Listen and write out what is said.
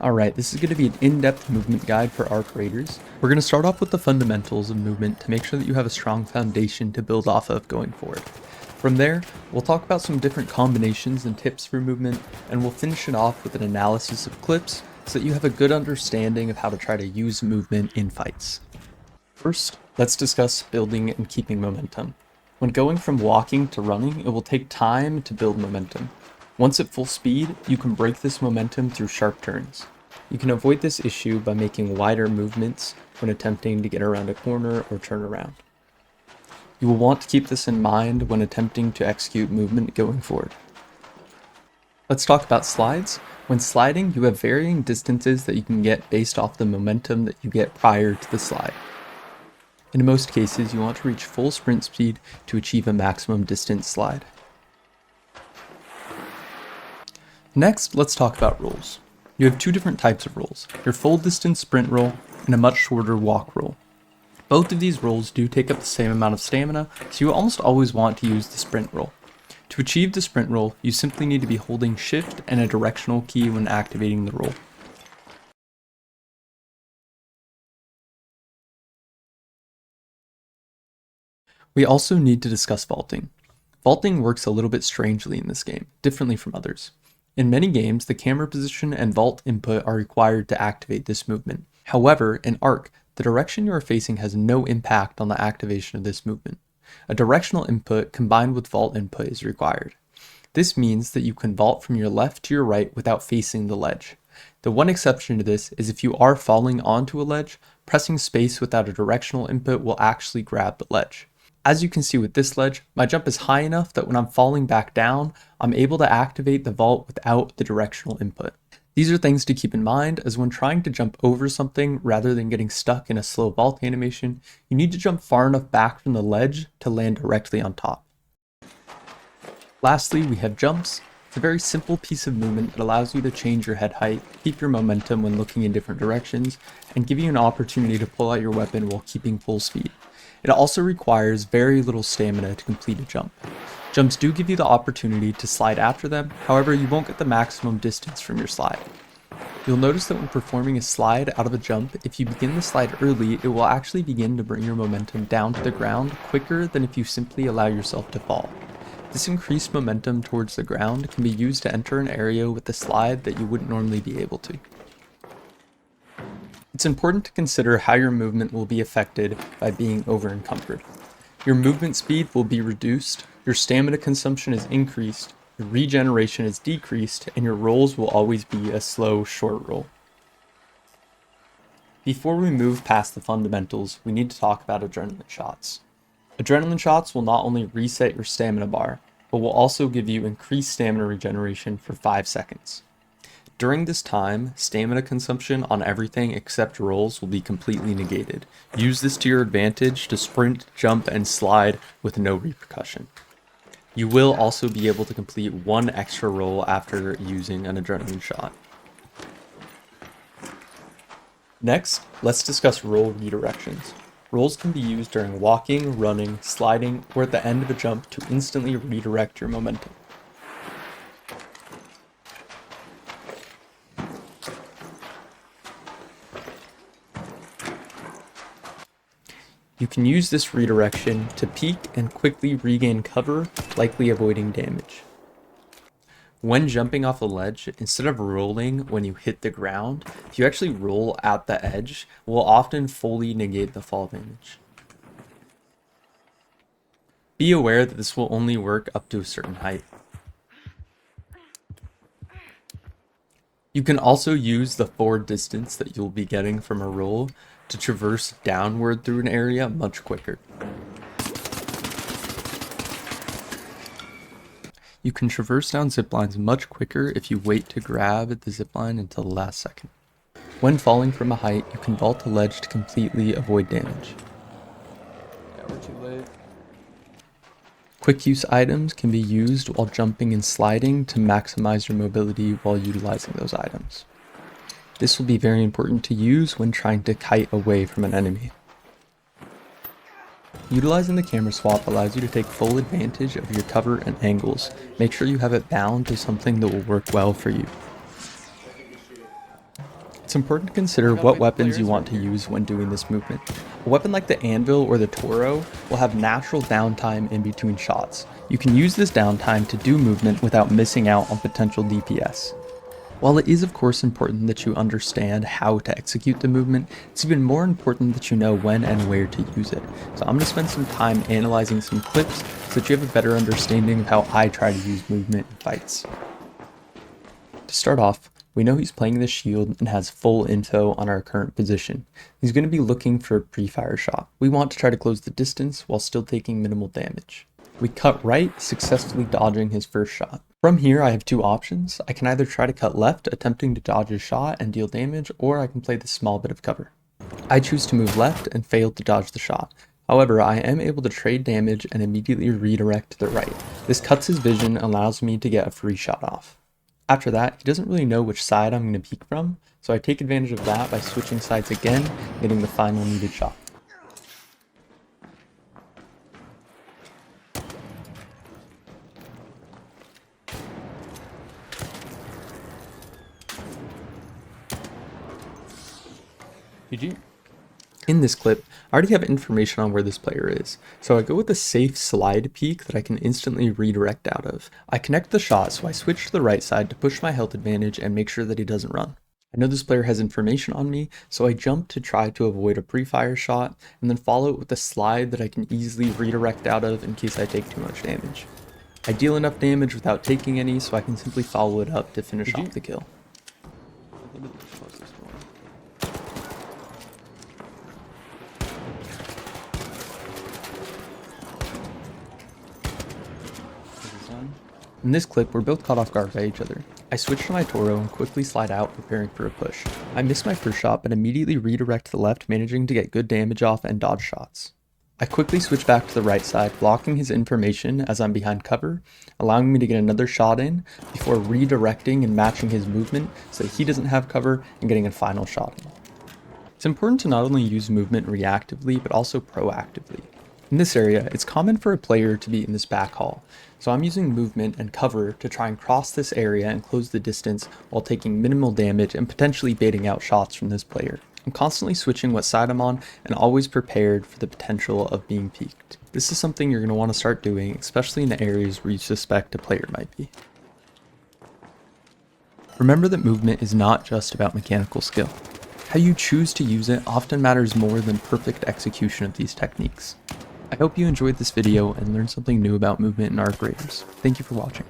Alright, this is going to be an in-depth movement guide for ARC Raiders. We're going to start off with the fundamentals of movement to make sure that you have a strong foundation to build off of going forward. From there, we'll talk about some different combinations and tips for movement, and we'll finish it off with an analysis of clips so that you have a good understanding of how to try to use movement in fights. First, let's discuss building and keeping momentum. When going from walking to running, it will take time to build momentum. Once at full speed, you can break this momentum through sharp turns. You can avoid this issue by making wider movements when attempting to get around a corner or turn around. You will want to keep this in mind when attempting to execute movement going forward. Let's talk about slides. When sliding, you have varying distances that you can get based off the momentum that you get prior to the slide. In most cases, you want to reach full sprint speed to achieve a maximum distance slide. Next, let's talk about rolls. You have two different types of rolls, your full distance sprint roll and a much shorter walk roll. Both of these rolls do take up the same amount of stamina, so you almost always want to use the sprint roll. To achieve the sprint roll, you simply need to be holding shift and a directional key when activating the roll. We also need to discuss vaulting. Vaulting works a little bit strangely in this game, differently from others. In many games, the camera position and vault input are required to activate this movement. However, in ARC, the direction you are facing has no impact on the activation of this movement. A directional input combined with vault input is required. This means that you can vault from your left to your right without facing the ledge. The one exception to this is if you are falling onto a ledge, pressing space without a directional input will actually grab the ledge. As you can see with this ledge, my jump is high enough that when I'm falling back down, I'm able to activate the vault without the directional input. These are things to keep in mind, as when trying to jump over something rather than getting stuck in a slow vault animation, you need to jump far enough back from the ledge to land directly on top. Lastly, we have jumps. It's a very simple piece of movement that allows you to change your head height, keep your momentum when looking in different directions, and give you an opportunity to pull out your weapon while keeping full speed. It also requires very little stamina to complete a jump. Jumps do give you the opportunity to slide after them, however you won't get the maximum distance from your slide. You'll notice that when performing a slide out of a jump, if you begin the slide early, it will actually begin to bring your momentum down to the ground quicker than if you simply allow yourself to fall. This increased momentum towards the ground can be used to enter an area with the slide that you wouldn't normally be able to. It's important to consider how your movement will be affected by being over-encumbered. Your movement speed will be reduced, your stamina consumption is increased, your regeneration is decreased, and your rolls will always be a slow, short roll. Before we move past the fundamentals, we need to talk about adrenaline shots. Adrenaline shots will not only reset your stamina bar, but will also give you increased stamina regeneration for 5 seconds. During this time, stamina consumption on everything except rolls will be completely negated. Use this to your advantage to sprint, jump, and slide with no repercussion. You will also be able to complete one extra roll after using an adrenaline shot. Next, let's discuss roll redirections. Rolls can be used during walking, running, sliding, or at the end of a jump to instantly redirect your momentum. You can use this redirection to peek and quickly regain cover, likely avoiding damage. When jumping off a ledge, instead of rolling when you hit the ground, if you actually roll at the edge, it will often fully negate the fall damage. Be aware that this will only work up to a certain height. You can also use the forward distance that you'll be getting from a roll to traverse downward through an area much quicker. You can traverse down ziplines much quicker if you wait to grab the zipline until the last second. When falling from a height, you can vault a ledge to completely avoid damage. Yeah, we're too late. Quick use items can be used while jumping and sliding to maximize your mobility while utilizing those items. This will be very important to use when trying to kite away from an enemy. Utilizing the camera swap allows you to take full advantage of your cover and angles. Make sure you have it bound to something that will work well for you. It's important to consider what weapons you want to use when doing this movement. A weapon like the Anvil or the Toro will have natural downtime in between shots. You can use this downtime to do movement without missing out on potential DPS. While it is of course important that you understand how to execute the movement, it's even more important that you know when and where to use it. So I'm going to spend some time analyzing some clips so that you have a better understanding of how I try to use movement in fights. To start off, we know he's playing this shield and has full info on our current position. He's going to be looking for a pre-fire shot. We want to try to close the distance while still taking minimal damage. We cut right, successfully dodging his first shot. From here I have two options. I can either try to cut left, attempting to dodge his shot and deal damage, or I can play this small bit of cover. I choose to move left and fail to dodge the shot. However, I am able to trade damage and immediately redirect to the right. This cuts his vision and allows me to get a free shot off. After that, he doesn't really know which side I'm going to peek from, so I take advantage of that by switching sides again, getting the final needed shot. GG. In this clip, I already have information on where this player is, so I go with a safe slide peek that I can instantly redirect out of. I connect the shot, so I switch to the right side to push my health advantage and make sure that he doesn't run. I know this player has information on me, so I jump to try to avoid a pre-fire shot, and then follow it with a slide that I can easily redirect out of in case I take too much damage. I deal enough damage without taking any, so I can simply follow it up to finish off the kill. In this clip, we're both caught off guard by each other. I switch to my Toro and quickly slide out, preparing for a push. I miss my first shot, but immediately redirect to the left, managing to get good damage off and dodge shots. I quickly switch back to the right side, blocking his information as I'm behind cover, allowing me to get another shot in before redirecting and matching his movement so that he doesn't have cover and getting a final shot in. It's important to not only use movement reactively, but also proactively. In this area, it's common for a player to be in this back hall, so I'm using movement and cover to try and cross this area and close the distance while taking minimal damage and potentially baiting out shots from this player. I'm constantly switching what side I'm on and always prepared for the potential of being peeked. This is something you're going to want to start doing, especially in the areas where you suspect a player might be. Remember that movement is not just about mechanical skill. How you choose to use it often matters more than perfect execution of these techniques. I hope you enjoyed this video and learned something new about movement in Arc Raiders. Thank you for watching.